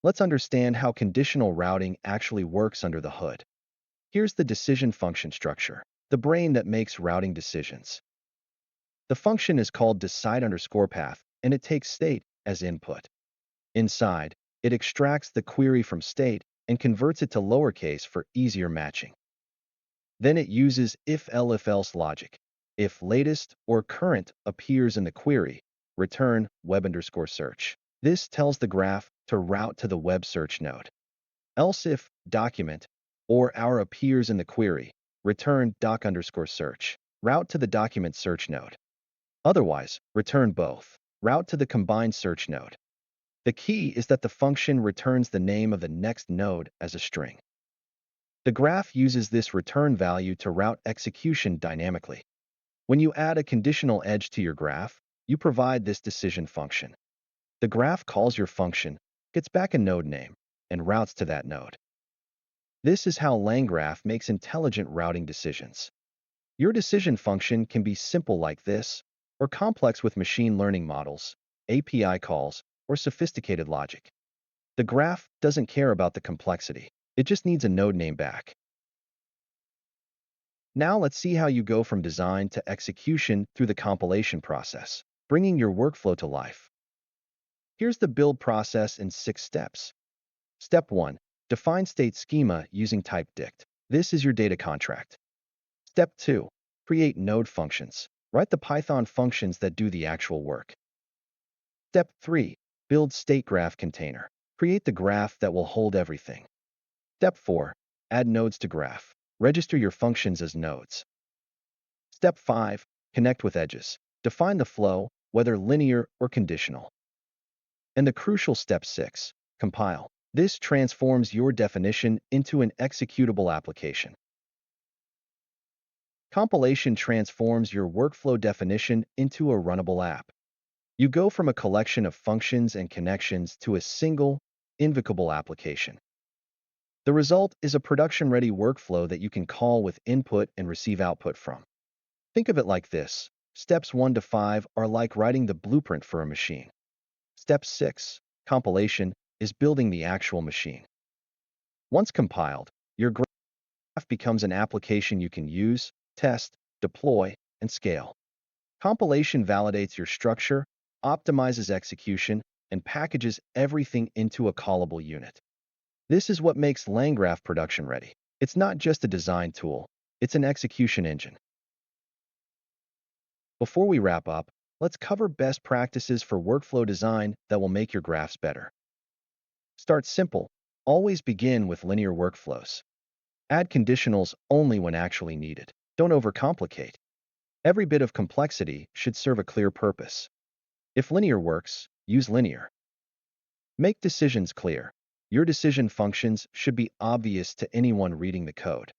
Let's understand how conditional routing actually works under the hood. Here's the decision function structure, the brain that makes routing decisions. The function is called decide_path, and it takes state as input. Inside, it extracts the query from state and converts it to lowercase for easier matching. Then it uses if-else logic. If latest or current appears in the query, return web_search. This tells the graph to route to the web search node. Else if document or our appears in the query, return doc_search. Route to the document search node. Otherwise, return both. Route to the combined search node. The key is that the function returns the name of the next node as a string. The graph uses this return value to route execution dynamically. When you add a conditional edge to your graph, you provide this decision function. The graph calls your function, gets back a node name, and routes to that node. This is how LangGraph makes intelligent routing decisions. Your decision function can be simple like this, or complex with machine learning models, API calls, or sophisticated logic. The graph doesn't care about the complexity. It just needs a node name back. Now let's see how you go from design to execution through the compilation process, bringing your workflow to life. Here's the build process in 6 steps. Step 1. Define state schema using type dict. This is your data contract. Step 2. Create node functions. Write the Python functions that do the actual work. Step 3. Build state graph container. Create the graph that will hold everything. Step 4. Add nodes to graph. Register your functions as nodes. Step 5. Connect with edges. Define the flow, whether linear or conditional. And the crucial step 6. Compile. This transforms your definition into an executable application. Compilation transforms your workflow definition into a runnable app. You go from a collection of functions and connections to a single, invocable application. The result is a production-ready workflow that you can call with input and receive output from. Think of it like this. Steps 1 to 5 are like writing the blueprint for a machine. Step 6, compilation, is building the actual machine. Once compiled, your graph becomes an application you can use, test, deploy, and scale. Compilation validates your structure, optimizes execution, and packages everything into a callable unit. This is what makes LangGraph production ready. It's not just a design tool, it's an execution engine. Before we wrap up, let's cover best practices for workflow design that will make your graphs better. Start simple. Always begin with linear workflows. Add conditionals only when actually needed. Don't overcomplicate. Every bit of complexity should serve a clear purpose. If linear works, use linear. Make decisions clear. Your decision functions should be obvious to anyone reading the code.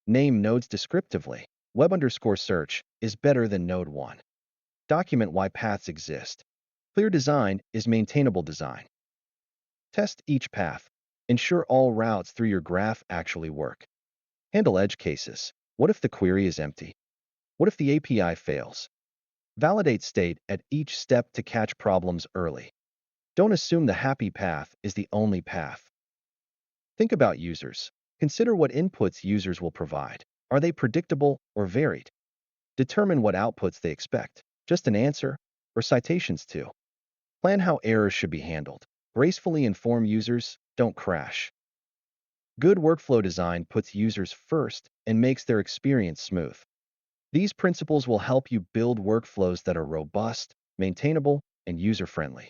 Name nodes descriptively. Web_search is better than node 1. Document why paths exist. Clear design is maintainable design. Test each path. Ensure all routes through your graph actually work. Handle edge cases. What if the query is empty? What if the API fails? Validate state at each step to catch problems early. Don't assume the happy path is the only path. Think about users. Consider what inputs users will provide. Are they predictable or varied? Determine what outputs they expect. Just an answer or citations too. Plan how errors should be handled. Gracefully inform users, don't crash. Good workflow design puts users first and makes their experience smooth. These principles will help you build workflows that are robust, maintainable, and user-friendly.